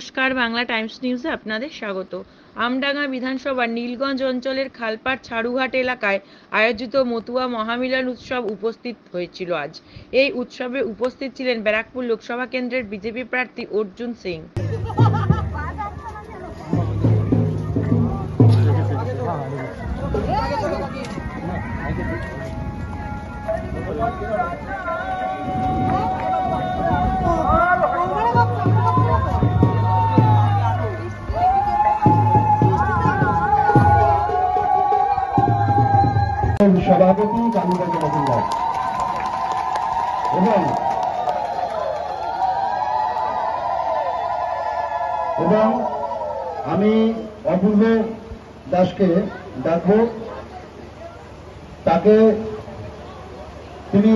নমস্কার, বাংলা টাইমস নিউজে আপনাদের স্বাগত। আমডাঙ্গা বিধানসভার নীলগঞ্জ অঞ্চলের খালপাড় ছাড়ুঘাট এলাকায় আয়োজিত মতুয়া মহামিলন উৎসব উপস্থিত হয়েছিল আজ। এই উৎসবে উপস্থিত ছিলেন ব্যারাকপুর লোকসভা কেন্দ্রের বিজেপি প্রার্থী অর্জুন সিং। সভাপতি কালীগঞ্জ মজুমদার এবং আমি অপূর্ব দাসকে ডাকবো, তাকে তিনি